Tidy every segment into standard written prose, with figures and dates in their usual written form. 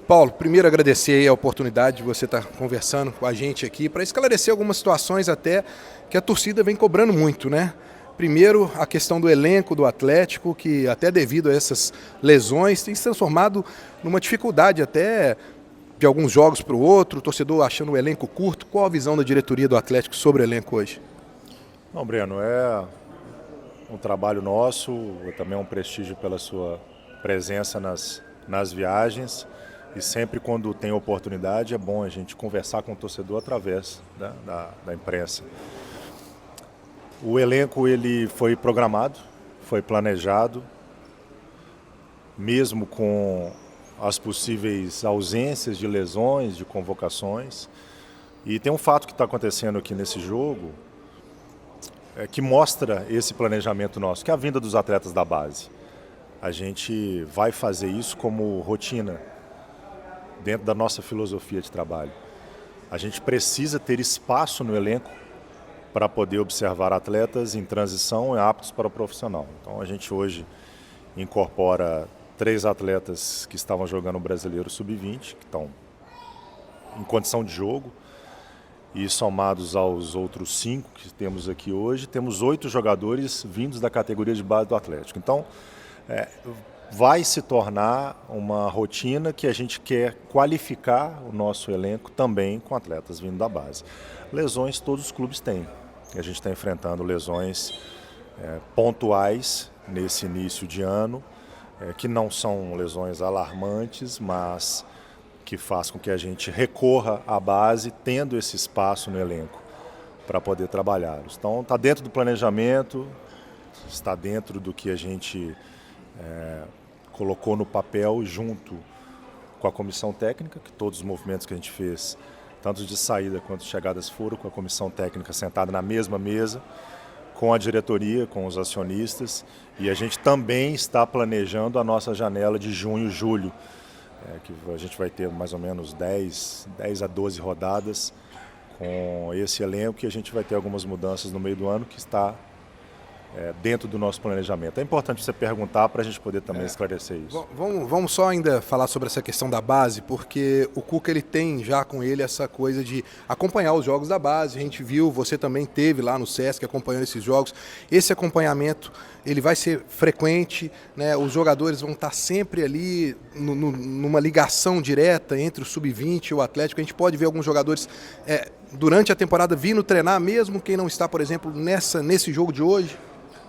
Paulo, primeiro agradecer aí a oportunidade de você estar conversando com a gente aqui para esclarecer algumas situações até que a torcida vem cobrando muito, né? Primeiro, a questão do elenco do Atlético, que até devido a essas lesões tem se transformado numa dificuldade até de alguns jogos para o outro, o torcedor achando o elenco curto. Qual a visão da diretoria do Atlético sobre o elenco hoje? Não, Breno, é um trabalho nosso, também é um prestígio pela sua presença nas viagens. E sempre quando tem oportunidade é bom a gente conversar com o torcedor através da imprensa. O elenco ele foi programado, foi planejado, mesmo com as possíveis ausências de lesões, de convocações. E tem um fato que está acontecendo aqui nesse jogo que mostra esse planejamento nosso, que é a vinda dos atletas da base. A gente vai fazer isso como rotina, dentro da nossa filosofia de trabalho. A gente precisa ter espaço no elenco para poder observar atletas em transição e aptos para o profissional. Então a gente hoje incorpora 3 atletas que estavam jogando o Brasileiro Sub-20, que estão em condição de jogo, e somados aos outros 5 que temos aqui hoje, temos 8 jogadores vindos da categoria de base do Atlético. Então, vai se tornar uma rotina que a gente quer qualificar o nosso elenco também com atletas vindo da base. Lesões todos os clubes têm. A gente está enfrentando lesões pontuais nesse início de ano, que não são lesões alarmantes, mas que faz com que a gente recorra à base, tendo esse espaço no elenco para poder trabalhá-los. Então, está dentro do planejamento, está dentro do que a gente colocou no papel junto com a comissão técnica, que todos os movimentos que a gente fez, tanto de saída quanto de chegadas, foram com a comissão técnica sentada na mesma mesa, com a diretoria, com os acionistas, e a gente também está planejando a nossa janela de junho e julho, que a gente vai ter mais ou menos 10 a 12 rodadas com esse elenco, e a gente vai ter algumas mudanças no meio do ano que está dentro do nosso planejamento. É importante você perguntar para a gente poder também esclarecer isso. Vamos só ainda falar sobre essa questão da base, porque o Cuca ele tem já com ele essa coisa de acompanhar os jogos da base. A gente viu, você também teve lá no Sesc acompanhando esses jogos. Esse acompanhamento ele vai ser frequente, né? Os jogadores vão estar sempre ali numa ligação direta entre o Sub-20 e o Atlético. A gente pode ver alguns jogadores durante a temporada vindo treinar, mesmo quem não está, por exemplo, nesse jogo de hoje.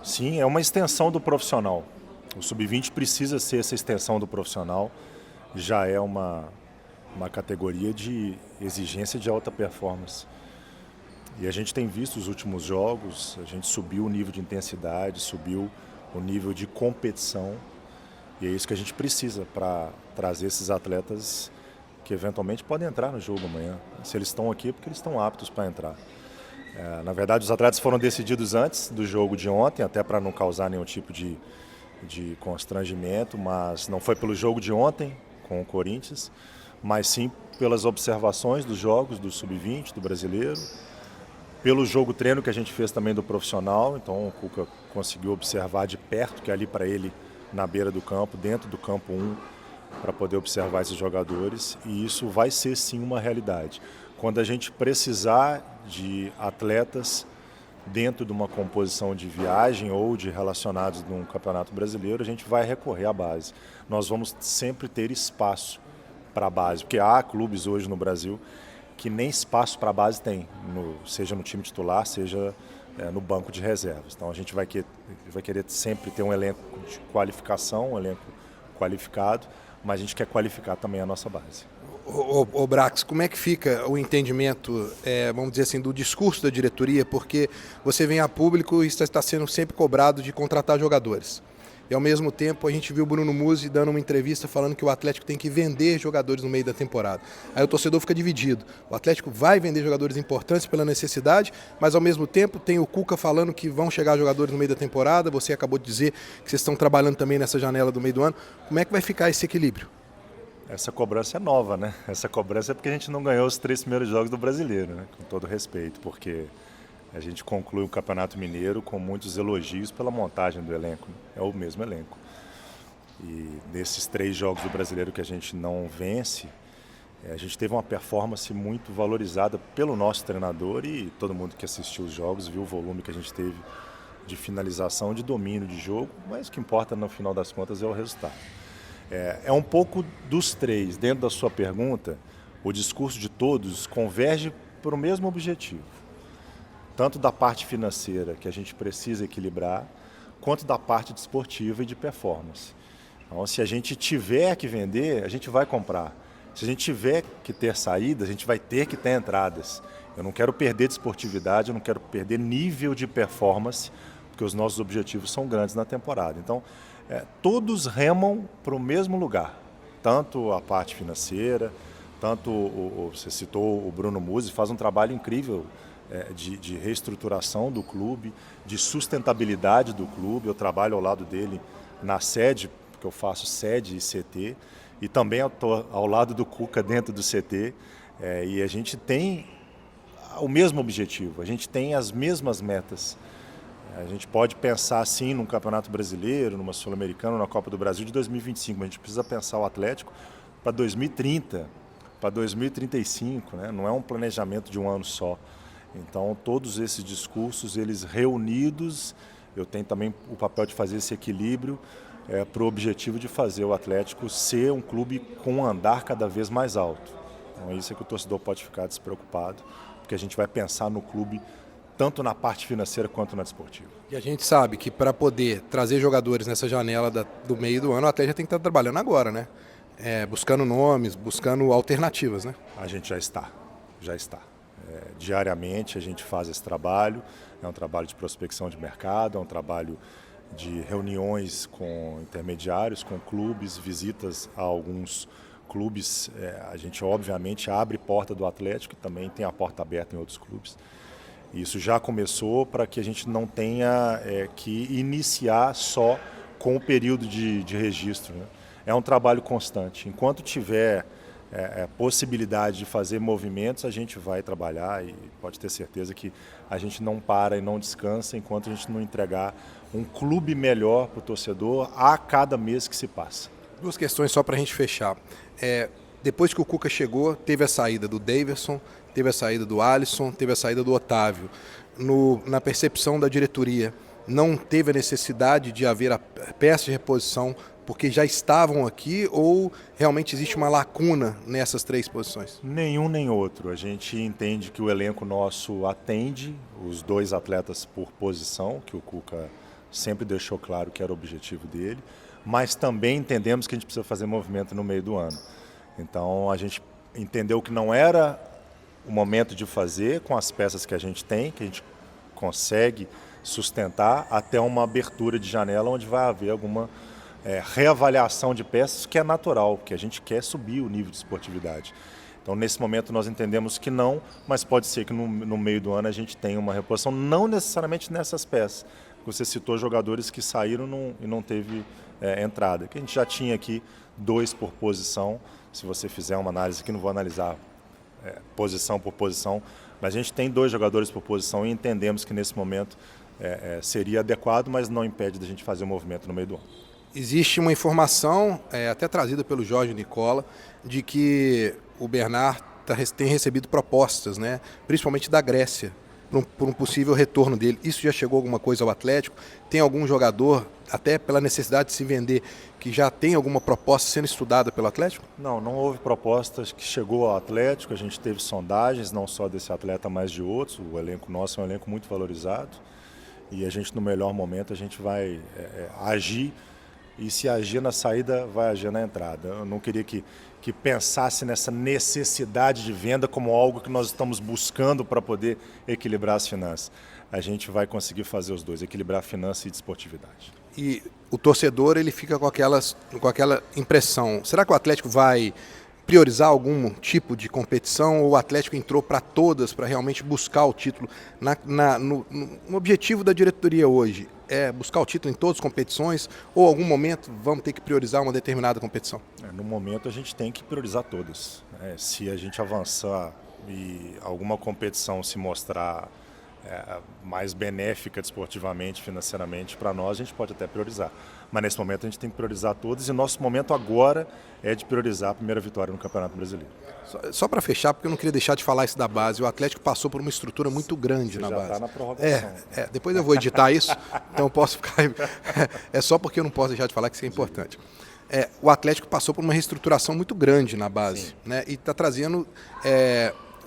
Sim, é uma extensão do profissional. O Sub-20 precisa ser essa extensão do profissional. Já é uma categoria de exigência de alta performance. E a gente tem visto os últimos jogos, a gente subiu o nível de intensidade, subiu o nível de competição. E é isso que a gente precisa para trazer esses atletas que eventualmente podem entrar no jogo amanhã. Se eles estão aqui é porque eles estão aptos para entrar. Na verdade, os atletas foram decididos antes do jogo de ontem, até para não causar nenhum tipo de constrangimento, mas não foi pelo jogo de ontem com o Corinthians, mas sim pelas observações dos jogos do Sub-20, do Brasileiro, pelo jogo treino que a gente fez também do profissional. Então o Cuca conseguiu observar de perto, que é ali para ele na beira do campo, dentro do campo 1, para poder observar esses jogadores, e isso vai ser sim uma realidade. Quando a gente precisar de atletas dentro de uma composição de viagem ou de relacionados num campeonato brasileiro, a gente vai recorrer à base. Nós vamos sempre ter espaço para a base, porque há clubes hoje no Brasil que nem espaço para a base tem, seja no time titular, seja no banco de reservas. Então a gente vai querer sempre ter um elenco de qualificação, um elenco qualificado, mas a gente quer qualificar também a nossa base. Ô Brax, como é que fica o entendimento, vamos dizer assim, do discurso da diretoria? Porque você vem a público e está sendo sempre cobrado de contratar jogadores. E ao mesmo tempo a gente viu o Bruno Musi dando uma entrevista falando que o Atlético tem que vender jogadores no meio da temporada. Aí o torcedor fica dividido. O Atlético vai vender jogadores importantes pela necessidade, mas ao mesmo tempo tem o Cuca falando que vão chegar jogadores no meio da temporada. Você acabou de dizer que vocês estão trabalhando também nessa janela do meio do ano. Como é que vai ficar esse equilíbrio? Essa cobrança é nova, né? Essa cobrança é porque a gente não ganhou os 3 primeiros jogos do Brasileiro, né? Com todo respeito, porque a gente conclui o Campeonato Mineiro com muitos elogios pela montagem do elenco. É o mesmo elenco. E nesses 3 jogos do Brasileiro que a gente não vence, a gente teve uma performance muito valorizada pelo nosso treinador, e todo mundo que assistiu os jogos viu o volume que a gente teve de finalização, de domínio de jogo, mas o que importa no final das contas é o resultado. É um pouco dos 3. Dentro da sua pergunta, o discurso de todos converge para o mesmo objetivo, tanto da parte financeira, que a gente precisa equilibrar, quanto da parte desportiva e de performance. Então, se a gente tiver que vender, a gente vai comprar. Se a gente tiver que ter saídas, a gente vai ter que ter entradas. Eu não quero perder desportividade, eu não quero perder nível de performance, porque os nossos objetivos são grandes na temporada. Então, todos remam para o mesmo lugar, tanto a parte financeira, tanto você citou o Bruno Musi, faz um trabalho incrível de reestruturação do clube, de sustentabilidade do clube. Eu trabalho ao lado dele na sede, porque eu faço sede e CT, e também estou ao lado do Cuca dentro do CT, e a gente tem o mesmo objetivo, a gente tem as mesmas metas. A gente pode pensar assim num Campeonato Brasileiro, numa Sul-Americana, na Copa do Brasil de 2025, mas a gente precisa pensar o Atlético para 2030, para 2035, né? Não é um planejamento de um ano só. Então, todos esses discursos, eles reunidos, eu tenho também o papel de fazer esse equilíbrio para o objetivo de fazer o Atlético ser um clube com um andar cada vez mais alto. Então, isso é que o torcedor pode ficar despreocupado, porque a gente vai pensar no clube tanto na parte financeira quanto na desportiva. E a gente sabe que para poder trazer jogadores nessa janela do meio do ano, o Atlético tem que estar trabalhando agora, né? Buscando nomes, buscando alternativas, né? A gente já está. Diariamente a gente faz esse trabalho, é um trabalho de prospecção de mercado, é um trabalho de reuniões com intermediários, com clubes, visitas a alguns clubes. A gente obviamente abre porta do Atlético e também tem a porta aberta em outros clubes. Isso já começou para que a gente não tenha que iniciar só com o período de registro, né? É um trabalho constante. Enquanto tiver possibilidade de fazer movimentos, a gente vai trabalhar, e pode ter certeza que a gente não para e não descansa enquanto a gente não entregar um clube melhor para o torcedor a cada mês que se passa. 2 questões só para a gente fechar. Depois que o Cuca chegou, teve a saída do Daverson, teve a saída do Alisson, teve a saída do Otávio. Na percepção da diretoria, não teve a necessidade de haver a peça de reposição porque já estavam aqui, ou realmente existe uma lacuna nessas 3 posições? Nenhum nem outro. A gente entende que o elenco nosso atende os 2 atletas por posição, que o Cuca sempre deixou claro que era o objetivo dele, mas também entendemos que a gente precisa fazer movimento no meio do ano. Então a gente entendeu que não era o momento de fazer com as peças que a gente tem, que a gente consegue sustentar até uma abertura de janela onde vai haver alguma reavaliação de peças, que é natural, porque a gente quer subir o nível de esportividade. Então, nesse momento, nós entendemos que não, mas pode ser que no meio do ano a gente tenha uma reposição, não necessariamente nessas peças. Você citou jogadores que saíram e não teve entrada, que a gente já tinha aqui 2 por posição. Se você fizer uma análise aqui, não vou analisar posição por posição, mas a gente tem 2 jogadores por posição e entendemos que nesse momento seria adequado, mas não impede da gente fazer o movimento no meio do ano. Existe uma informação, até trazida pelo Jorge Nicola, de que o Bernard tem recebido propostas, né, principalmente da Grécia, por um possível retorno dele. Isso já chegou alguma coisa ao Atlético? Tem algum jogador, até pela necessidade de se vender, que já tem alguma proposta sendo estudada pelo Atlético? Não houve propostas que chegou ao Atlético. A gente teve sondagens, não só desse atleta, mas de outros. O elenco nosso é um elenco muito valorizado e a gente, no melhor momento, a gente vai agir. E se agir na saída, vai agir na entrada. Eu não queria que pensasse nessa necessidade de venda como algo que nós estamos buscando para poder equilibrar as finanças. A gente vai conseguir fazer os 2, equilibrar finança e desportividade. E o torcedor, ele fica com aquela impressão. Será que o Atlético vai priorizar algum tipo de competição, ou o Atlético entrou para todas para realmente buscar o título? No objetivo da diretoria hoje é buscar o título em todas as competições, ou em algum momento vamos ter que priorizar uma determinada competição? No momento a gente tem que priorizar todas. Se a gente avançar e alguma competição se mostrar mais benéfica desportivamente, financeiramente para nós, a gente pode até priorizar. Mas nesse momento a gente tem que priorizar todos e nosso momento agora é de priorizar a primeira vitória no Campeonato Brasileiro. Só para fechar, porque eu não queria deixar de falar isso da base, o Atlético passou por uma estrutura muito grande Você na já base. está na prorrogação. Depois eu vou editar isso, então eu posso ficar... É só porque eu não posso deixar de falar que isso é importante. O Atlético passou por uma reestruturação muito grande na base, né? E está trazendo...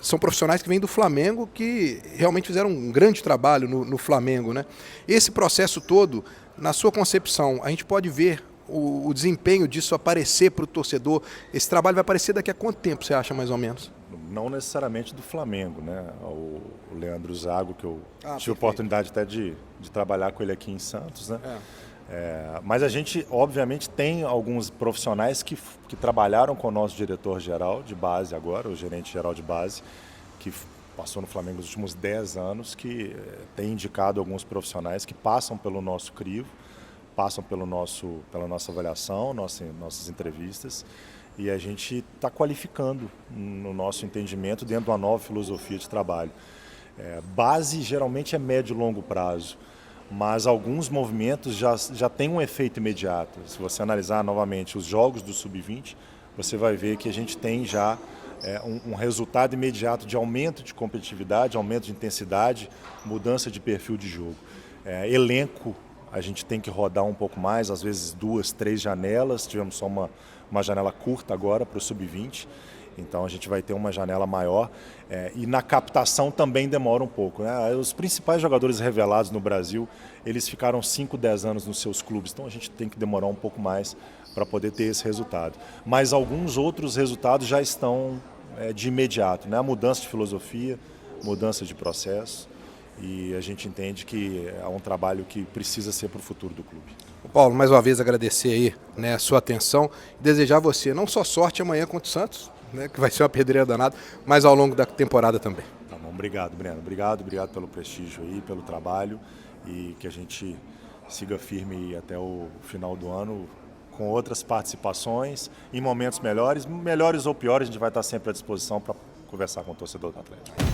São profissionais que vêm do Flamengo que realmente fizeram um grande trabalho no Flamengo, né? Esse processo todo, na sua concepção, a gente pode ver o desempenho disso aparecer para o torcedor? Esse trabalho vai aparecer daqui a quanto tempo, você acha, mais ou menos? Não necessariamente do Flamengo, né? O Leandro Zago, que eu tive perfeito. oportunidade até de trabalhar com ele aqui em Santos, né? Mas a gente, obviamente, tem alguns profissionais que trabalharam com o nosso diretor-geral de base agora, o gerente-geral de base, que passou no Flamengo nos últimos 10 anos, que tem indicado alguns profissionais que passam pelo nosso crivo, passam pela nossa avaliação, nossas entrevistas, e a gente está qualificando no nosso entendimento dentro de uma nova filosofia de trabalho. Base geralmente é médio e longo prazo, mas alguns movimentos já têm um efeito imediato. Se você analisar novamente os jogos do Sub-20, você vai ver que a gente tem já um resultado imediato de aumento de competitividade, aumento de intensidade, mudança de perfil de jogo. Elenco, a gente tem que rodar um pouco mais, às vezes 2, 3 janelas, tivemos só uma janela curta agora para o Sub-20, então a gente vai ter uma janela maior e na captação também demora um pouco, né? Os principais jogadores revelados no Brasil, eles ficaram 5, 10 anos nos seus clubes, então a gente tem que demorar um pouco mais para poder ter esse resultado. Mas alguns outros resultados já estão de imediato, né? A mudança de filosofia, mudança de processo, e a gente entende que é um trabalho que precisa ser para o futuro do clube. Paulo, mais uma vez agradecer aí, né, a sua atenção e desejar a você não só sorte amanhã contra o Santos, né, que vai ser uma pedreira danada, mas ao longo da temporada também. Tá bom, obrigado, Breno. Obrigado pelo prestígio aí, pelo trabalho, e que a gente siga firme até o final do ano com outras participações, em momentos melhores ou piores, a gente vai estar sempre à disposição para conversar com o torcedor do Atlético.